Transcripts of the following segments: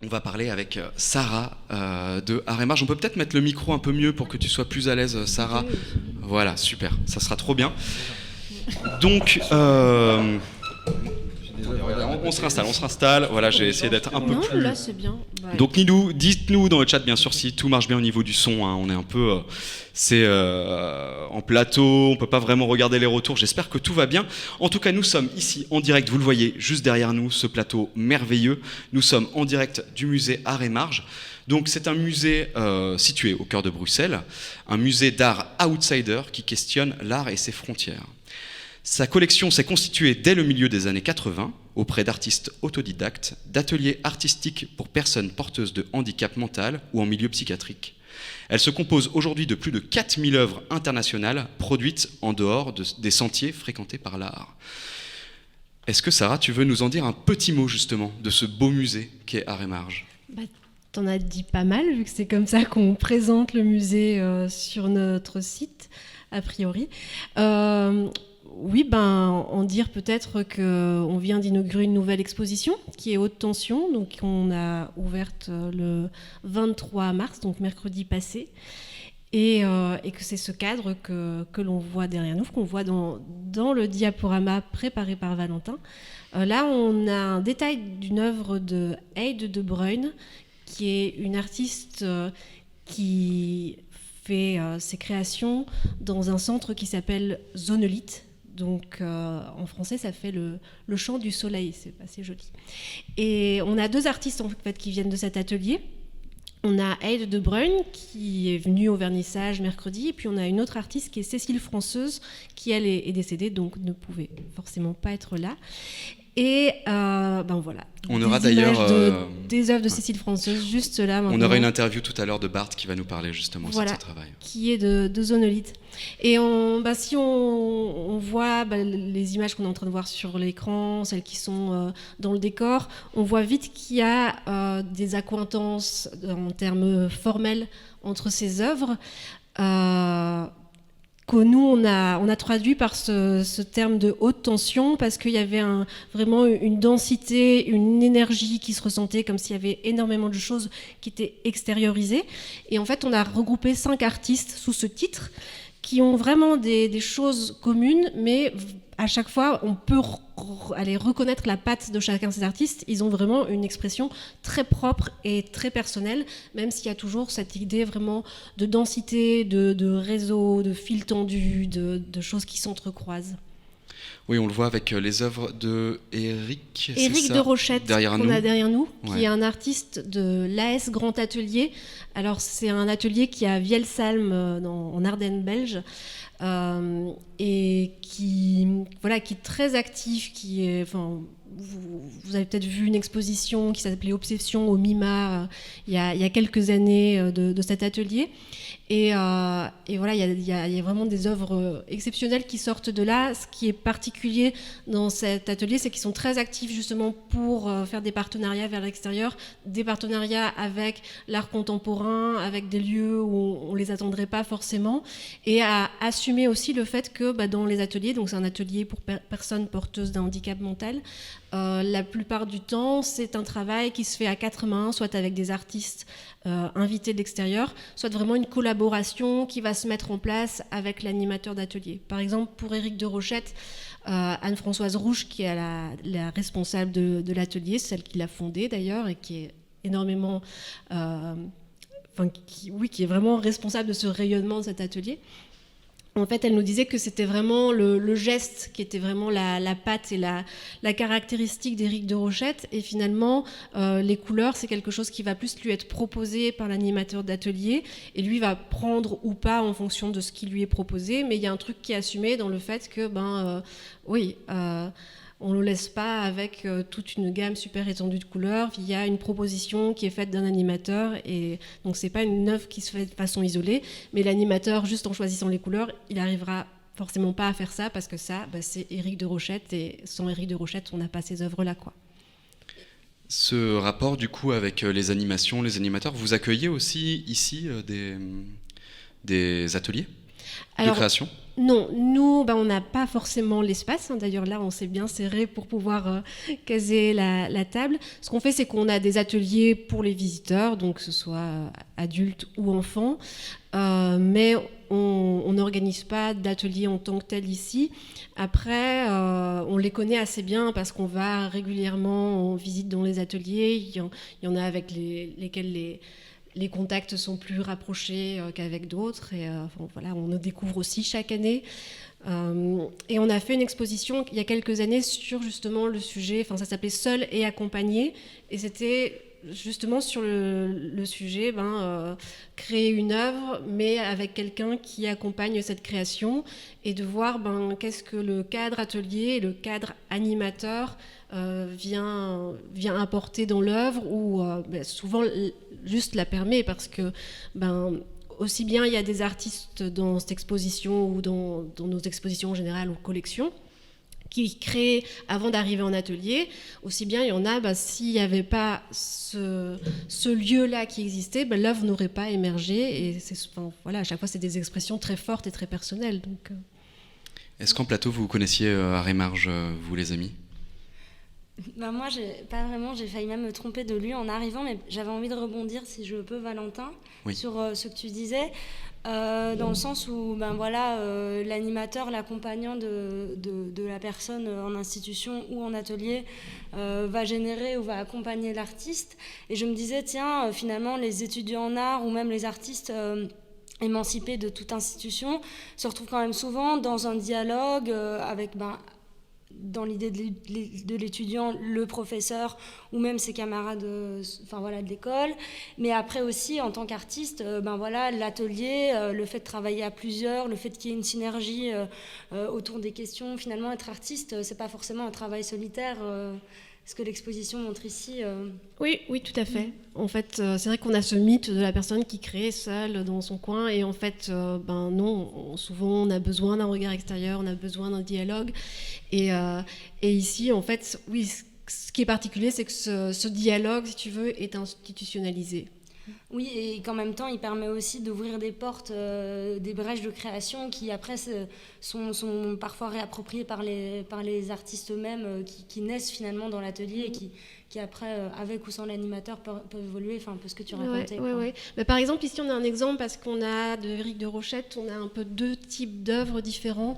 On va parler avec Sarah de Art et Marge. On peut peut-être mettre le micro un peu mieux pour que tu sois plus à l'aise, Sarah. Voilà, super, ça sera trop bien. Donc, on se réinstalle. Voilà, j'ai essayé d'être un peu plus... Non, là c'est bien. Ouais. Donc dites-nous dans le chat bien sûr si tout marche bien au niveau du son. Hein. On est un peu, en plateau, on peut pas vraiment regarder les retours. J'espère que tout va bien. En tout cas, nous sommes ici en direct. Vous le voyez juste derrière nous, ce plateau merveilleux. Nous sommes en direct du musée Art et Marge. Donc c'est un musée situé au cœur de Bruxelles, un musée d'art outsider qui questionne l'art et ses frontières. Sa collection s'est constituée dès le milieu des années 80 auprès d'artistes autodidactes, d'ateliers artistiques pour personnes porteuses de handicap mental ou en milieu psychiatrique. Elle se compose aujourd'hui de plus de 4000 œuvres internationales produites en dehors des sentiers fréquentés par l'art. Est-ce que Sarah, tu veux nous en dire un petit mot justement de ce beau musée qu'est Art et Marge ? T'en as dit pas mal, vu que c'est comme ça qu'on présente le musée sur notre site, a priori. Oui, en dire peut-être qu'on vient d'inaugurer une nouvelle exposition qui est Haute Tension, donc on a ouverte le 23 mars, donc mercredi passé, et que c'est ce cadre que l'on voit derrière nous, qu'on voit dans le diaporama préparé par Valentin. Là, on a un détail d'une œuvre de Heide de Bruyne, qui est une artiste qui fait ses créations dans un centre qui s'appelle Zonelite. Donc en français, ça fait le chant du soleil, c'est assez joli. Et on a deux artistes en fait, qui viennent de cet atelier. On a Heide de Bruyne qui est venue au vernissage mercredi, et puis on a une autre artiste qui est Cécile Franceuse, qui elle est décédée, donc ne pouvait forcément pas être là. Et voilà. On aura d'ailleurs des œuvres de Cécile Franceuse juste là maintenant. On aura une interview tout à l'heure de Bart qui va nous parler justement de ce travail. Qui est de Zonelite. Et si on voit les images qu'on est en train de voir sur l'écran, celles qui sont dans le décor, on voit vite qu'il y a des accointances en termes formels entre ces œuvres. Que nous, on a traduit par ce terme de haute tension parce qu'il y avait vraiment une densité, une énergie qui se ressentait comme s'il y avait énormément de choses qui étaient extériorisées. Et en fait, on a regroupé 5 artistes sous ce titre qui ont vraiment des choses communes, mais à chaque fois, on peut aller reconnaître la patte de chacun de ces artistes. Ils ont vraiment une expression très propre et très personnelle, même s'il y a toujours cette idée vraiment de densité, de réseau, de fil tendu, de choses qui s'entrecroisent. Oui, on le voit avec les œuvres de Éric de Rochette, qu'on a derrière nous, ouais. Qui est un artiste de l'AS Grand Atelier. Alors, c'est un atelier qui est à Vielsalm, en Ardennes belge, et qui est très actif, vous avez peut-être vu une exposition qui s'appelait Obsession au MIMA il y a quelques années de cet atelier. Et voilà, il y a vraiment des œuvres exceptionnelles qui sortent de là. Ce qui est particulier dans cet atelier, c'est qu'ils sont très actifs justement pour faire des partenariats vers l'extérieur, des partenariats avec l'art contemporain, avec des lieux où on les attendrait pas forcément, et à assumer aussi le fait que dans les ateliers, donc c'est un atelier pour personnes porteuses d'un handicap mental, la plupart du temps, c'est un travail qui se fait à 4 mains, soit avec des artistes invités de l'extérieur, soit vraiment une collaboration qui va se mettre en place avec l'animateur d'atelier. Par exemple, pour Éric de Rochette, Anne-Françoise Rouge, qui est la responsable de l'atelier, celle qui l'a fondé d'ailleurs, et qui est énormément... qui est vraiment responsable de ce rayonnement de cet atelier. En fait, elle nous disait que c'était vraiment le geste qui était vraiment la patte et la caractéristique d'Éric de Rochette. Et finalement, les couleurs, c'est quelque chose qui va plus lui être proposé par l'animateur d'atelier. Et lui va prendre ou pas en fonction de ce qui lui est proposé. Mais il y a un truc qui est assumé dans le fait que, on ne le laisse pas avec toute une gamme super étendue de couleurs. Il y a une proposition qui est faite d'un animateur, et donc c'est pas une œuvre qui se fait de façon isolée, mais l'animateur, juste en choisissant les couleurs, il n'arrivera forcément pas à faire ça, parce que ça, c'est Éric de Rochette, et sans Éric de Rochette, on n'a pas ces œuvres-là, quoi. Ce rapport du coup avec les animations, les animateurs, vous accueillez aussi ici des ateliers ? de création ? Non, nous, on n'a pas forcément l'espace. D'ailleurs, là, on s'est bien serré pour pouvoir caser la table. Ce qu'on fait, c'est qu'on a des ateliers pour les visiteurs, donc que ce soit adultes ou enfants. Mais on n'organise pas d'ateliers en tant que tel ici. Après, on les connaît assez bien parce qu'on va régulièrement en visite dans les ateliers. Il y en a avec lesquels les contacts sont plus rapprochés qu'avec d'autres. Et voilà, on nous découvre aussi chaque année. Et on a fait une exposition il y a quelques années sur justement le sujet, ça s'appelait Seul et accompagné. Et c'était justement sur le sujet, créer une œuvre, mais avec quelqu'un qui accompagne cette création, et de voir qu'est-ce que le cadre atelier et le cadre animateur vient apporter dans l'œuvre, ou souvent juste la permet, parce que aussi bien il y a des artistes dans cette exposition ou dans nos expositions en général ou collections qui créent avant d'arriver en atelier, aussi bien il y en a, s'il n'y avait pas ce lieu-là qui existait, l'œuvre n'aurait pas émergé. Et à chaque fois, c'est des expressions très fortes et très personnelles. Donc, Est-ce qu'en plateau, vous connaissiez Arémarge, vous les amis ? Moi, pas vraiment, j'ai failli même me tromper de lui en arrivant, mais j'avais envie de rebondir, si je peux, Valentin, oui, sur ce que tu disais, dans le sens où l'animateur, l'accompagnant de la personne en institution ou en atelier va générer ou va accompagner l'artiste. Et je me disais, tiens, finalement, les étudiants en art ou même les artistes émancipés de toute institution se retrouvent quand même souvent dans un dialogue avec... dans l'idée de l'étudiant, le professeur ou même ses camarades de l'école. Mais après aussi, en tant qu'artiste, l'atelier, le fait de travailler à plusieurs, le fait qu'il y ait une synergie autour des questions. Finalement, être artiste, c'est pas forcément un travail solitaire. Ce que l'exposition montre ici. Oui, tout à fait. En fait, c'est vrai qu'on a ce mythe de la personne qui crée seule dans son coin, et en fait, non. Souvent, on a besoin d'un regard extérieur, on a besoin d'un dialogue. Et ici, en fait, oui, ce qui est particulier, c'est que ce dialogue, si tu veux, est institutionnalisé. Oui, et qu'en même temps, il permet aussi d'ouvrir des portes, des brèches de création qui, après, sont parfois réappropriées par les artistes eux-mêmes qui naissent finalement dans l'atelier et qui après, avec ou sans l'animateur, peuvent évoluer, un peu ce que tu racontais. Oui. Mais par exemple, ici, on a un exemple parce qu'on a, de Éric de Rochette, on a un peu deux types d'œuvres différents.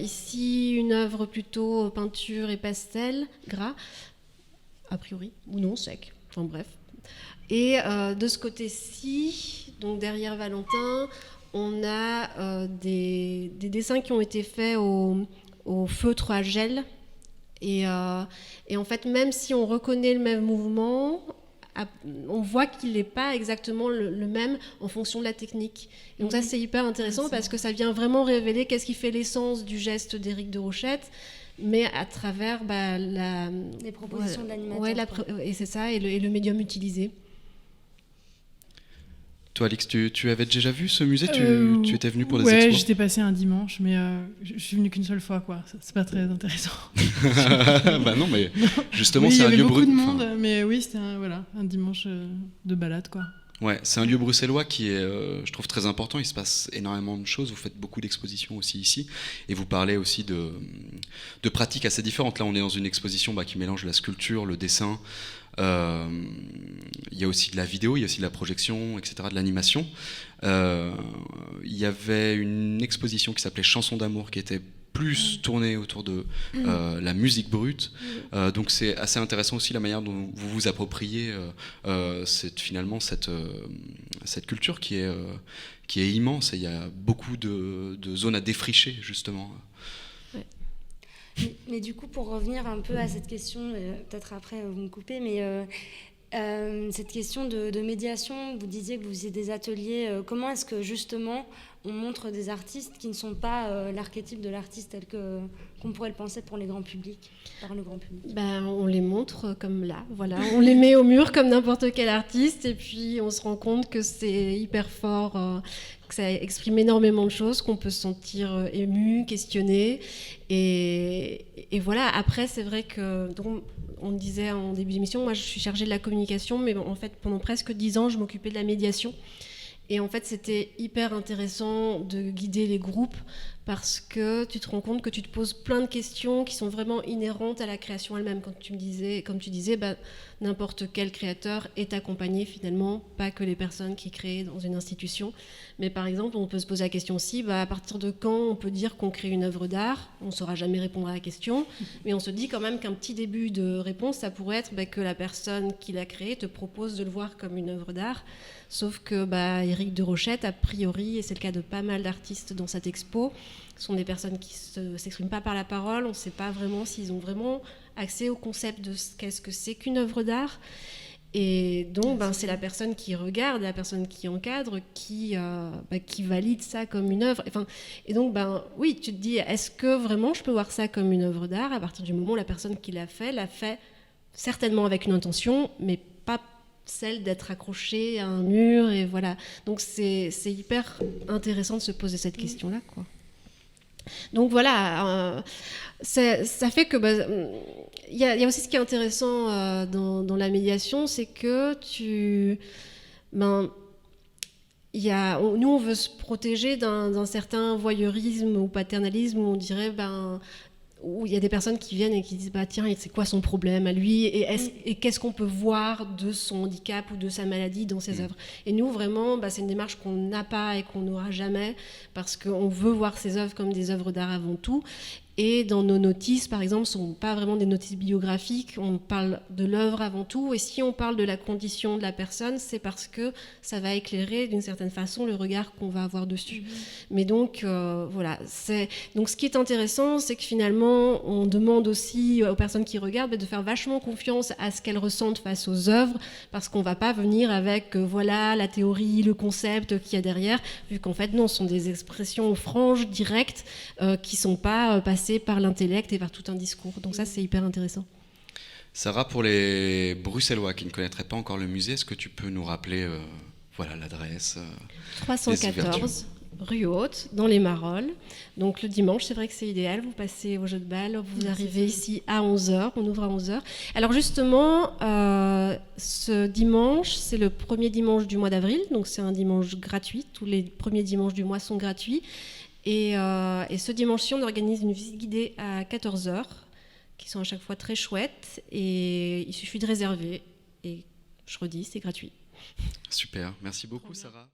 Ici, une œuvre plutôt peinture et pastel, gras, a priori, ou non, sec, bref. Et de ce côté-ci, donc derrière Valentin, on a des dessins qui ont été faits au feutre à gel. Et en fait, même si on reconnaît le même mouvement, on voit qu'il n'est pas exactement le même en fonction de la technique. Et donc ça, c'est hyper intéressant parce que ça vient vraiment révéler qu'est-ce qui fait l'essence du geste d'Éric de Rochette, mais à travers les propositions de l'animateur. Et c'est ça, et le médium utilisé. Toi, Alix, tu avais déjà vu ce musée ? Tu étais venu pour des expos ? Ouais, j'étais passé un dimanche, mais je suis venu qu'une seule fois, quoi. C'est pas très intéressant. Non, mais justement, oui, c'est un lieu... Il y avait beaucoup de monde, mais oui, c'était un dimanche de balade, quoi. Ouais, c'est un lieu bruxellois qui est, je trouve, très important. Il se passe énormément de choses. Vous faites beaucoup d'expositions aussi ici. Et vous parlez aussi de pratiques assez différentes. Là, on est dans une exposition qui mélange la sculpture, le dessin. Il y a aussi de la vidéo, il y a aussi de la projection, etc., de l'animation. Il y avait une exposition qui s'appelait Chansons d'amour qui était plus tournée autour de la musique brute. Donc c'est assez intéressant aussi la manière dont vous vous appropriez finalement cette culture qui est immense, et il y a beaucoup de zones à défricher justement. Mais du coup, pour revenir un peu à cette question, peut-être après vous me coupez, mais cette question de médiation, vous disiez que vous faisiez des ateliers. Comment est-ce que justement on montre des artistes qui ne sont pas l'archétype de l'artiste tel qu'on pourrait le penser pour les grands publics, par le grand public ? On les montre comme là, voilà. On les met au mur comme n'importe quel artiste, et puis on se rend compte que c'est hyper fort, que ça exprime énormément de choses, qu'on peut se sentir ému, questionné. Et voilà, après, c'est vrai que... Donc, on disait en début d'émission, moi je suis chargée de la communication, mais en fait pendant presque 10 ans je m'occupais de la médiation. Et en fait, c'était hyper intéressant de guider les groupes parce que tu te rends compte que tu te poses plein de questions qui sont vraiment inhérentes à la création elle-même. Comme tu disais, n'importe quel créateur est accompagné finalement, pas que les personnes qui créent dans une institution. Mais par exemple, on peut se poser la question aussi, à partir de quand on peut dire qu'on crée une œuvre d'art ? On ne saura jamais répondre à la question, mais on se dit quand même qu'un petit début de réponse, ça pourrait être que la personne qui l'a créé te propose de le voir comme une œuvre d'art. Sauf que Éric de Rochette, a priori, et c'est le cas de pas mal d'artistes dans cette expo, sont des personnes qui ne s'expriment pas par la parole. On ne sait pas vraiment s'ils ont vraiment accès au concept de qu'est-ce que c'est qu'une œuvre d'art. Et donc, c'est la personne qui regarde, la personne qui encadre, qui valide ça comme une œuvre. Et donc, oui, tu te dis, est-ce que vraiment je peux voir ça comme une œuvre d'art à partir du moment où la personne qui l'a fait certainement avec une intention, mais pas celle d'être accrochée à un mur, et voilà. Donc c'est hyper intéressant de se poser cette question-là, quoi. Donc voilà, ça fait que il y a aussi ce qui est intéressant dans la médiation, c'est que nous on veut se protéger d'un certain voyeurisme ou paternalisme où on dirait où il y a des personnes qui viennent et qui disent tiens, c'est quoi son problème à lui, et qu'est-ce qu'on peut voir de son handicap ou de sa maladie dans ses œuvres. Et nous vraiment c'est une démarche qu'on n'a pas et qu'on n'aura jamais, parce qu'on veut voir ces œuvres comme des œuvres d'art avant tout. Et dans nos notices, par exemple, ne sont pas vraiment des notices biographiques, on parle de l'œuvre avant tout, et si on parle de la condition de la personne, c'est parce que ça va éclairer d'une certaine façon le regard qu'on va avoir dessus. Mais donc, voilà. Donc ce qui est intéressant, c'est que finalement, on demande aussi aux personnes qui regardent de faire vachement confiance à ce qu'elles ressentent face aux œuvres, parce qu'on ne va pas venir avec voilà, la théorie, le concept qu'il y a derrière, vu qu'en fait, non, ce sont des expressions franches, directes, qui ne sont pas passées par l'intellect et par tout un discours. Donc ça, c'est hyper intéressant. Sarah, pour les Bruxellois qui ne connaîtraient pas encore le musée, est-ce que tu peux nous rappeler l'adresse 314 rue Haute, dans les Marolles. Donc le dimanche, c'est vrai que c'est idéal, vous passez au jeu de balle, vous arrivez ici à 11h, on ouvre à 11h. Alors justement, ce dimanche, c'est le premier dimanche du mois d'avril, donc c'est un dimanche gratuit, tous les premiers dimanches du mois sont gratuits. Et ce dimanche-ci, on organise une visite guidée à 14h, qui sont à chaque fois très chouettes, et il suffit de réserver, et je redis, c'est gratuit. Super, merci beaucoup Sarah.